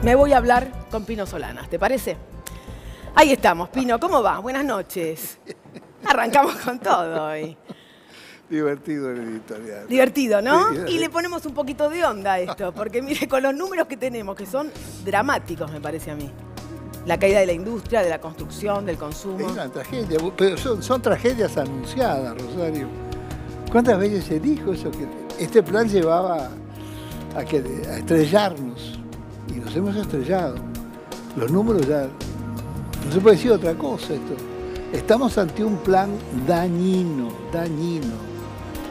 Me voy a hablar con Pino Solanas, ¿te parece? Ahí estamos, Pino, ¿cómo va? Buenas noches. Arrancamos con todo hoy. Divertido el editorial. Divertido, ¿no? Sí, Y le ponemos un poquito de onda a esto, porque mire, con los números que tenemos, que son dramáticos, me parece a mí. La caída de la industria, de la construcción, del consumo. Es una tragedia, pero son tragedias anunciadas, Rosario. ¿Cuántas veces se dijo eso? Que este plan llevaba a estrellarnos. Y nos hemos estrellado. Los números ya... No se puede decir otra cosa esto. Estamos ante un plan dañino,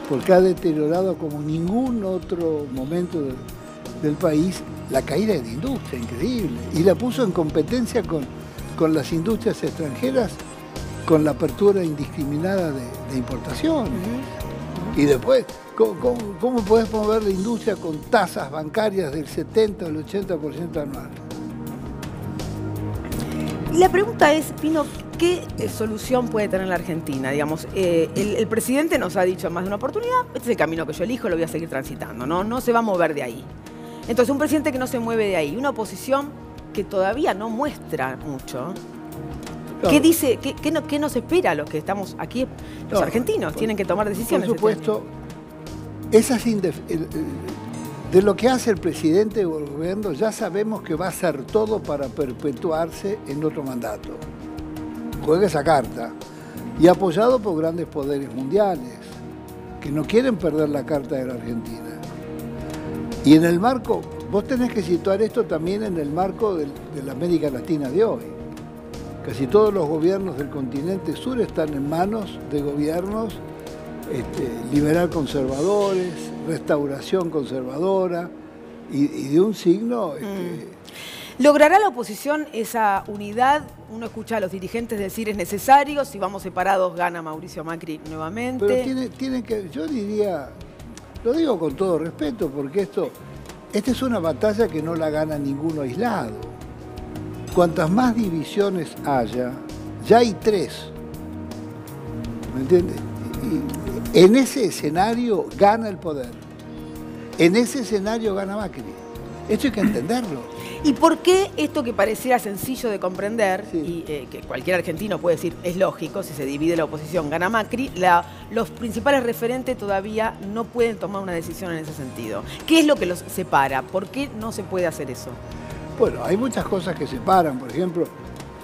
porque ha deteriorado como ningún otro momento del país la caída de la industria, increíble. Y la puso en competencia con las industrias extranjeras, con la apertura indiscriminada de importaciones. Y después, ¿cómo podés mover la industria con tasas bancarias del 70 o el 80% anual? La pregunta es, Pino, ¿qué solución puede tener la Argentina? Digamos, el presidente nos ha dicho en más de una oportunidad, este es el camino que yo elijo, lo voy a seguir transitando, ¿no? No se va a mover de ahí. Entonces, un presidente que no se mueve de ahí, una oposición que todavía no muestra mucho. Claro. ¿Qué dice, qué nos espera a los que estamos aquí? Los argentinos tienen que tomar decisiones. Por supuesto, de lo que hace el presidente o el gobierno, ya sabemos que va a hacer todo para perpetuarse en otro mandato. Juega esa carta. Y apoyado por grandes poderes mundiales, que no quieren perder la carta de la Argentina. Y en el marco, vos tenés que situar esto también en el marco de la América Latina de hoy. Casi todos los gobiernos del continente sur están en manos de gobiernos liberal conservadores, restauración conservadora y de un signo... ¿Logrará la oposición esa unidad? Uno escucha a los dirigentes decir es necesario, si vamos separados gana Mauricio Macri nuevamente. Pero tienen que, yo diría, lo digo con todo respeto, porque esta es una batalla que no la gana ninguno aislado. Cuantas más divisiones haya, ya hay tres. ¿Me entiendes? Y en ese escenario gana el poder. En ese escenario gana Macri. Esto hay que entenderlo. ¿Y por qué esto que pareciera sencillo de comprender, sí, y que cualquier argentino puede decir es lógico, si se divide la oposición gana Macri, los principales referentes todavía no pueden tomar una decisión en ese sentido? ¿Qué es lo que los separa? ¿Por qué no se puede hacer eso? Bueno, hay muchas cosas que separan. Por ejemplo,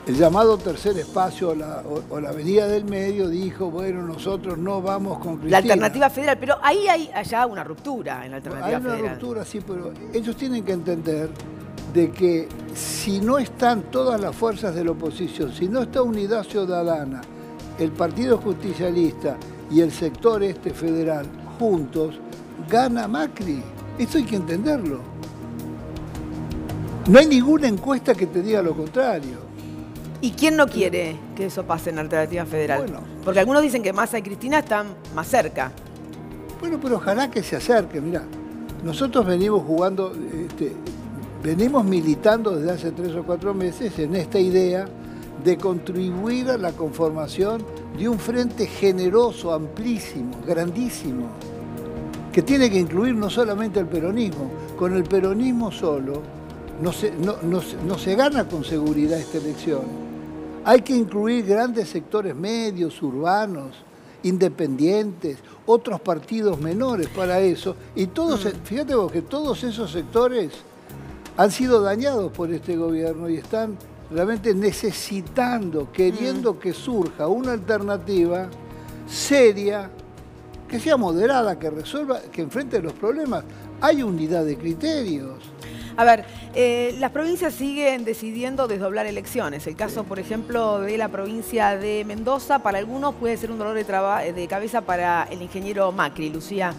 el llamado tercer espacio o la avenida del medio dijo, bueno, nosotros no vamos con Cristina. La alternativa federal, pero ahí hay allá una ruptura en la alternativa federal. Hay una ruptura, sí, pero ellos tienen que entender de que si no están todas las fuerzas de la oposición, si no está Unidad Ciudadana, el Partido Justicialista y el sector federal juntos, gana Macri. Esto hay que entenderlo. No hay ninguna encuesta que te diga lo contrario. ¿Y quién no quiere que eso pase en la alternativa federal? Bueno, porque algunos dicen que Massa y Cristina están más cerca. Bueno, pero ojalá que se acerque. Mirá, nosotros venimos jugando, venimos militando desde hace 3 o 4 meses en esta idea de contribuir a la conformación de un frente generoso, amplísimo, grandísimo, que tiene que incluir no solamente el peronismo. Con el peronismo solo no se gana con seguridad esta elección. Hay que incluir grandes sectores medios, urbanos, independientes, otros partidos menores para eso. Y todos, fíjate vos que todos esos sectores han sido dañados por este gobierno y están realmente necesitando, queriendo que surja una alternativa seria, que sea moderada, que resuelva, que enfrente los problemas. Hay unidad de criterios. A ver, las provincias siguen decidiendo desdoblar elecciones. El caso, por ejemplo, de la provincia de Mendoza, para algunos puede ser un dolor de cabeza para el ingeniero Macri. Lucía.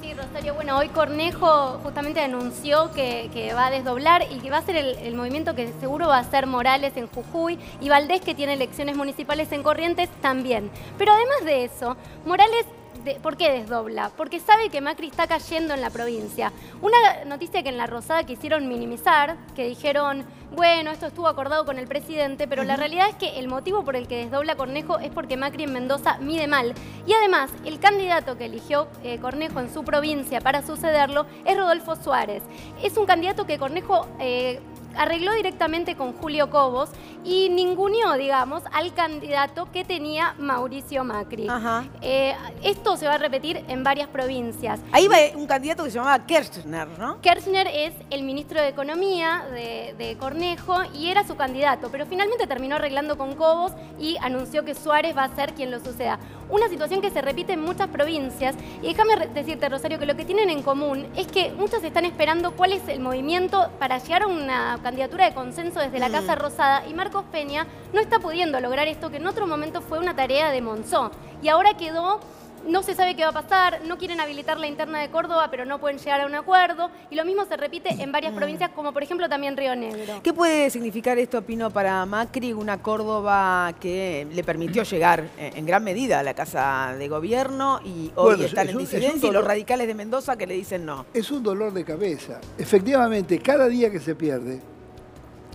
Sí, Rosario, bueno, hoy Cornejo justamente anunció que va a desdoblar y que va a ser el movimiento que seguro va a ser Morales en Jujuy y Valdés, que tiene elecciones municipales en Corrientes, también. Pero además de eso, Morales... ¿Por qué desdobla? Porque sabe que Macri está cayendo en la provincia. Una noticia que en La Rosada quisieron minimizar, que dijeron, bueno, esto estuvo acordado con el presidente, pero la realidad es que el motivo por el que desdobla Cornejo es porque Macri en Mendoza mide mal. Y además, el candidato que eligió Cornejo en su provincia para sucederlo es Rodolfo Suárez. Es un candidato que Cornejo arregló directamente con Julio Cobos y ninguneó, digamos, al candidato que tenía Mauricio Macri. Esto se va a repetir en varias provincias. Ahí va un candidato que se llamaba Kirchner, ¿no? Kirchner es el ministro de Economía de Cornejo y era su candidato, pero finalmente terminó arreglando con Cobos y anunció que Suárez va a ser quien lo suceda. Una situación que se repite en muchas provincias, y déjame decirte, Rosario, que lo que tienen en común es que muchos están esperando cuál es el movimiento para llegar a una candidatura de consenso desde la Casa Rosada, y Marcos Peña no está pudiendo lograr esto, que en otro momento fue una tarea de Monzó, y ahora quedó... No se sabe qué va a pasar, no quieren habilitar la interna de Córdoba, pero no pueden llegar a un acuerdo. Y lo mismo se repite en varias provincias, como por ejemplo también Río Negro. ¿Qué puede significar esto, Pino, para Macri, una Córdoba que le permitió llegar en gran medida a la Casa de Gobierno y hoy están en disidencia, y los radicales de Mendoza que le dicen no? Es un dolor de cabeza. Efectivamente, cada día que se pierde,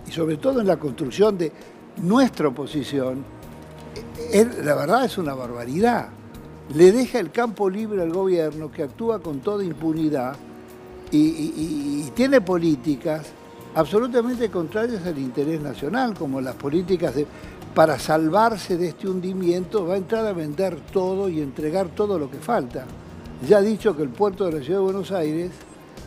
y sobre todo en la construcción de nuestra oposición, la verdad es una barbaridad. Le deja el campo libre al gobierno, que actúa con toda impunidad y tiene políticas absolutamente contrarias al interés nacional, como las políticas para salvarse de este hundimiento, va a entrar a vender todo y entregar todo lo que falta. Ya ha dicho que el puerto de la Ciudad de Buenos Aires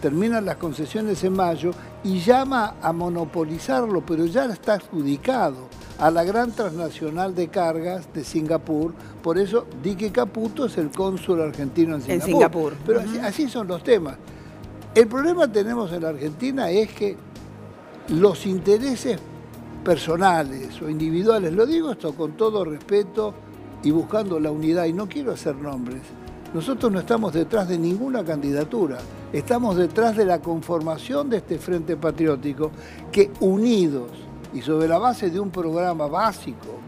terminan las concesiones en mayo y llama a monopolizarlo, pero ya está adjudicado a la gran transnacional de cargas de Singapur. Por eso Dique Caputo es el cónsul argentino en Singapur. Pero así son los temas. El problema que tenemos en la Argentina es que los intereses personales o individuales, lo digo esto con todo respeto y buscando la unidad, y no quiero hacer nombres, nosotros no estamos detrás de ninguna candidatura, estamos detrás de la conformación de este Frente Patriótico que, unidos y sobre la base de un programa básico,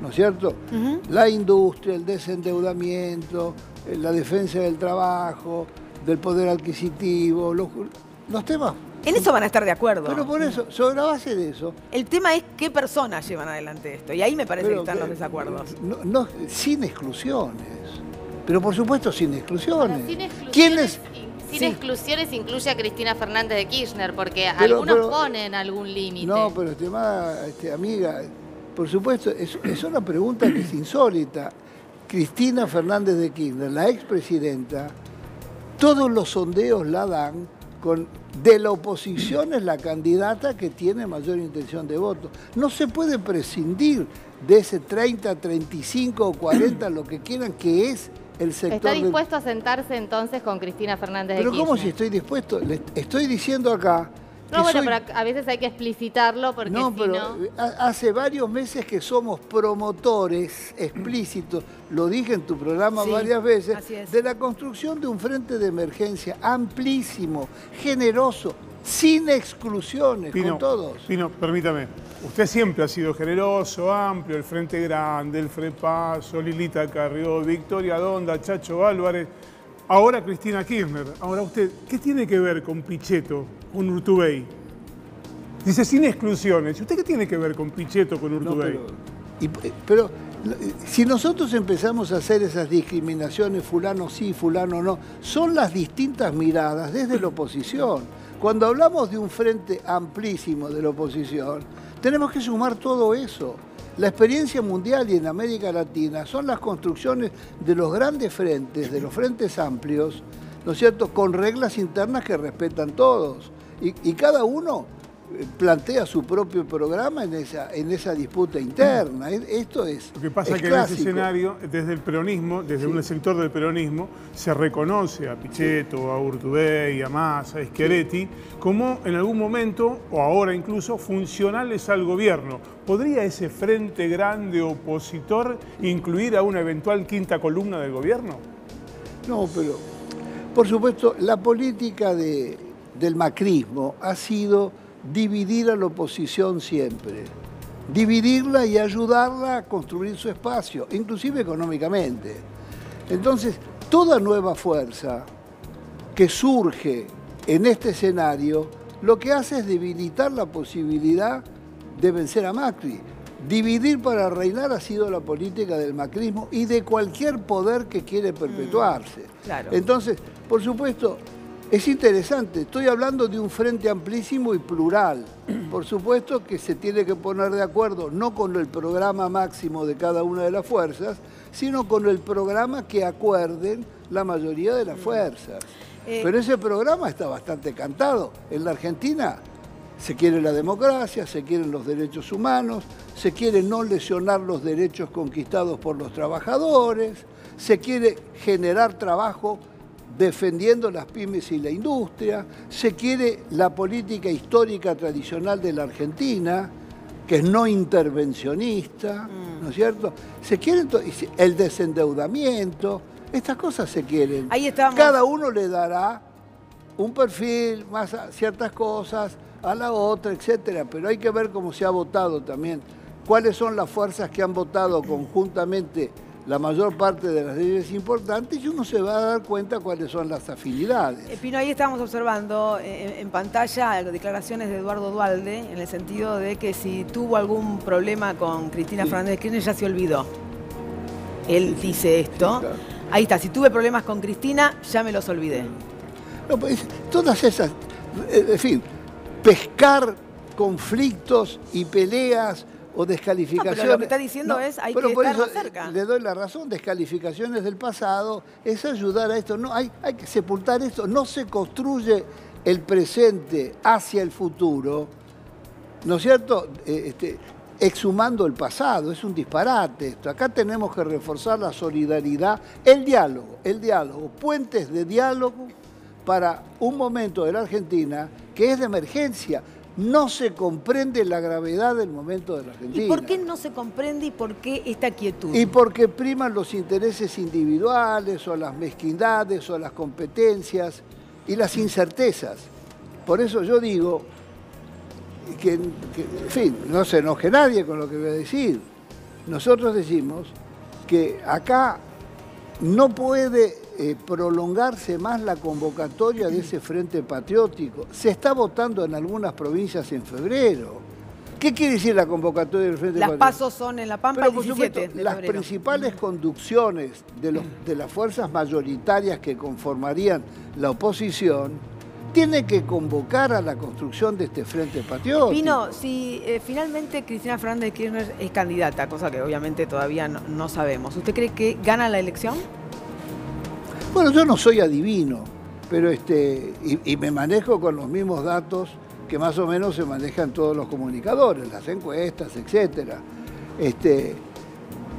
¿no es cierto? La industria, el desendeudamiento, la defensa del trabajo, del poder adquisitivo, los temas... En eso van a estar de acuerdo. Pero por eso, sobre la base de eso... El tema es qué personas llevan adelante esto, y ahí me parece que están los desacuerdos. Sin exclusiones, pero por supuesto sin exclusiones. Sin exclusiones. ¿Quiénes? Sin exclusiones incluye a Cristina Fernández de Kirchner, porque algunos ponen algún límite. No, pero amiga, por supuesto, es una pregunta que es insólita. Cristina Fernández de Kirchner, la expresidenta, todos los sondeos la dan de la oposición, es la candidata que tiene mayor intención de voto. No se puede prescindir de ese 30, 35 o 40, lo que quieran, que es el sector. ¿Está dispuesto a sentarse entonces con Cristina Fernández de Kirchner? Pero ¿cómo si estoy dispuesto? Le estoy diciendo acá... No, bueno, pero a veces hay que explicitarlo porque no, pero hace varios meses que somos promotores explícitos, lo dije en tu programa varias veces, de la construcción de un frente de emergencia amplísimo, generoso, sin exclusiones, con todos. Pino, permítame, usted siempre ha sido generoso, amplio, el Frente Grande, el Frepaso, Lilita Carrió, Victoria Donda, Chacho Álvarez, ahora Cristina Kirchner. Ahora usted, ¿qué tiene que ver con Pichetto, con Urtubey? Dice sin exclusiones. ¿Y usted qué tiene que ver con Pichetto, con Urtubey? No, pero si nosotros empezamos a hacer esas discriminaciones, fulano sí, fulano no, son las distintas miradas desde la oposición. Cuando hablamos de un frente amplísimo de la oposición, tenemos que sumar todo eso. La experiencia mundial y en América Latina son las construcciones de los grandes frentes, de los frentes amplios, ¿no es cierto?, con reglas internas que respetan todos. Y cada uno plantea su propio programa en esa disputa interna. Esto es Lo que pasa es que clásico. En ese escenario, desde el peronismo, desde un sector del peronismo, se reconoce a Pichetto, a Urtubey, a Massa, a Schiaretti, como en algún momento, o ahora incluso, funcionales al gobierno. ¿Podría ese frente grande opositor incluir a una eventual quinta columna del gobierno? No, pero por supuesto la política del macrismo ha sido dividir a la oposición siempre, dividirla y ayudarla a construir su espacio, inclusive económicamente. Entonces, toda nueva fuerza que surge en este escenario, lo que hace es debilitar la posibilidad de vencer a Macri. Dividir para reinar ha sido la política del macrismo y de cualquier poder que quiere perpetuarse. Claro. Entonces, por supuesto, Es interesante, estoy hablando de un frente amplísimo y plural. Por supuesto que se tiene que poner de acuerdo no con el programa máximo de cada una de las fuerzas, sino con el programa que acuerden la mayoría de las fuerzas. Pero ese programa está bastante cantado. En la Argentina se quiere la democracia, se quieren los derechos humanos, se quiere no lesionar los derechos conquistados por los trabajadores, se quiere generar trabajo defendiendo las pymes y la industria, se quiere la política histórica tradicional de la Argentina, que es no intervencionista, ¿no es cierto? Se quiere el desendeudamiento, estas cosas se quieren. Ahí estamos. Cada uno le dará un perfil, más a ciertas cosas, a la otra, etcétera, pero hay que ver cómo se ha votado también, cuáles son las fuerzas que han votado conjuntamente la mayor parte de las leyes importantes, y uno se va a dar cuenta cuáles son las afinidades. Pino, ahí estamos observando en pantalla declaraciones de Eduardo Duhalde, en el sentido de que si tuvo algún problema con Cristina Fernández de Kirchner ya se olvidó. Él dice esto. Sí, claro. Ahí está, si tuve problemas con Cristina, ya me los olvidé. No, pues, todas esas, en fin, pescar conflictos y peleas o descalificaciones. No, pero lo que está diciendo es hay que estar más cerca. Le doy la razón, descalificaciones del pasado, es ayudar a esto. No, hay que sepultar esto. No se construye el presente hacia el futuro, ¿no es cierto? Exhumando el pasado, es un disparate esto. Acá tenemos que reforzar la solidaridad, el diálogo, puentes de diálogo para un momento de la Argentina que es de emergencia. No se comprende la gravedad del momento de la Argentina. ¿Y por qué no se comprende y por qué esta quietud? Y porque priman los intereses individuales o las mezquindades o las competencias y las incertezas. Por eso yo digo que, en fin, no se enoje nadie con lo que voy a decir. Nosotros decimos que acá no puede prolongarse más la convocatoria de ese Frente Patriótico. Se está votando en algunas provincias en febrero. ¿Qué quiere decir la convocatoria del Frente Patriótico? Las pasos son en La Pampa el 17 de las febrero. principales conducciones de las fuerzas mayoritarias que conformarían la oposición tiene que convocar a la construcción de este Frente Patriótico. Pino, si finalmente Cristina Fernández de Kirchner es candidata, cosa que obviamente todavía no sabemos, ¿usted cree que gana la elección? Bueno, yo no soy adivino, pero y me manejo con los mismos datos que más o menos se manejan todos los comunicadores, las encuestas, etcétera.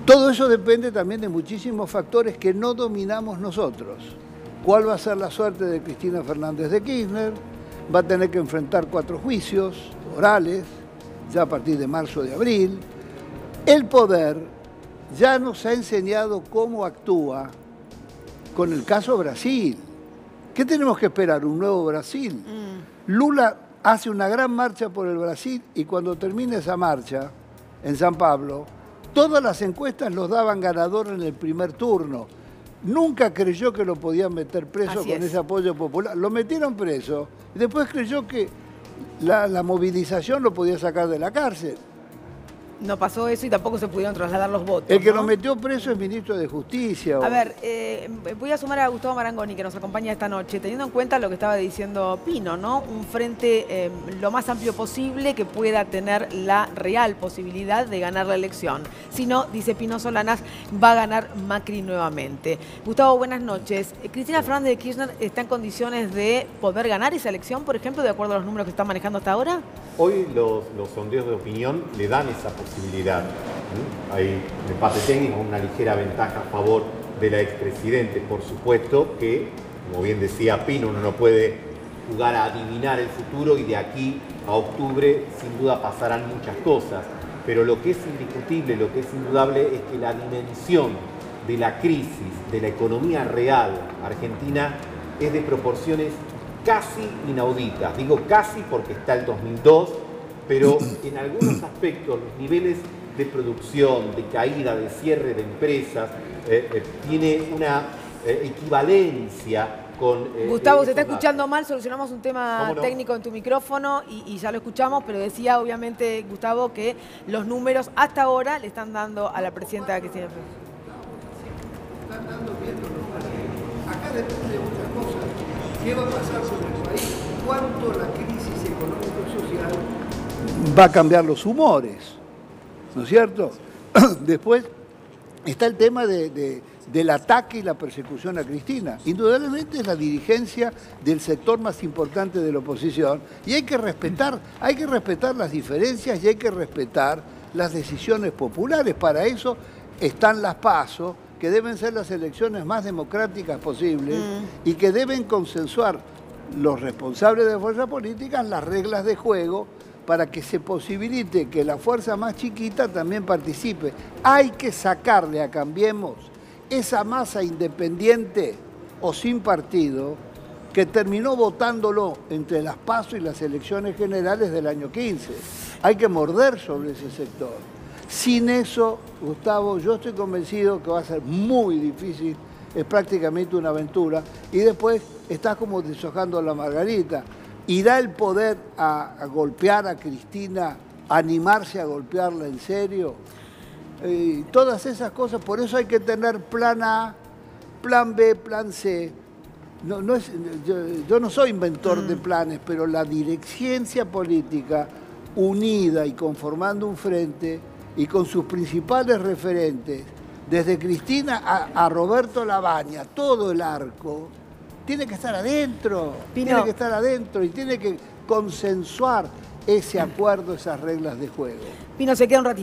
Todo eso depende también de muchísimos factores que no dominamos nosotros. ¿Cuál va a ser la suerte de Cristina Fernández de Kirchner? Va a tener que enfrentar 4 juicios orales, ya a partir de marzo de abril. El poder ya nos ha enseñado cómo actúa con el caso Brasil. ¿Qué tenemos que esperar? ¿Un nuevo Brasil? Lula hace una gran marcha por el Brasil y cuando termine esa marcha en San Pablo, todas las encuestas los daban ganador en el primer turno. Nunca creyó que lo podían meter preso con ese apoyo popular. Lo metieron preso y después creyó que la movilización lo podía sacar de la cárcel. No pasó eso y tampoco se pudieron trasladar los votos. El que lo metió preso es ministro de Justicia. A ver, voy a sumar a Gustavo Marangoni, que nos acompaña esta noche, teniendo en cuenta lo que estaba diciendo Pino, ¿no? Un frente lo más amplio posible que pueda tener la real posibilidad de ganar la elección. Si no, dice Pino Solanas, va a ganar Macri nuevamente. Gustavo, buenas noches. ¿Cristina Fernández de Kirchner está en condiciones de poder ganar esa elección, por ejemplo, de acuerdo a los números que está manejando hasta ahora? Hoy los sondeos de opinión le dan esa posibilidad. Hay un empate técnico, una ligera ventaja a favor de la expresidente. Por supuesto que, como bien decía Pino, uno no puede jugar a adivinar el futuro y de aquí a octubre sin duda pasarán muchas cosas. Pero lo que es indiscutible, lo que es indudable es que la dimensión de la crisis, de la economía real argentina es de proporciones casi inauditas. Digo casi porque está el 2002, pero en algunos aspectos los niveles de producción, de caída, de cierre de empresas, tiene una equivalencia con... Gustavo, se está escuchando mal, solucionamos un tema técnico en tu micrófono y ya lo escuchamos, pero decía obviamente Gustavo que los números hasta ahora le están dando a la presidenta Cristina Fernández. Están dando bien los números. Acá depende de muchas cosas. Si ¿Qué va a pasar con el país? ¿Cuánto la crisis económico-social va a cambiar los humores? ¿No es cierto? Después está el tema del ataque y la persecución a Cristina. Indudablemente es la dirigencia del sector más importante de la oposición y hay que respetar las diferencias y hay que respetar las decisiones populares. Para eso están las PASO, que deben ser las elecciones más democráticas posibles y que deben consensuar los responsables de fuerzas políticas las reglas de juego para que se posibilite que la fuerza más chiquita también participe. Hay que sacarle a Cambiemos esa masa independiente o sin partido que terminó votándolo entre las PASO y las elecciones generales del año 15. Hay que morder sobre ese sector. Sin eso, Gustavo, yo estoy convencido que va a ser muy difícil, es prácticamente una aventura, y después estás como deshojando la margarita. ¿Irá el poder a golpear a Cristina, a animarse a golpearla en serio? Todas esas cosas, por eso hay que tener plan A, plan B, plan C. Yo no soy inventor de planes, pero la dirigencia política unida y conformando un frente y con sus principales referentes, desde Cristina a Roberto Labaña, todo el arco, tiene que estar adentro, tiene que estar adentro y tiene que consensuar ese acuerdo, esas reglas de juego. Pino, se queda un ratito.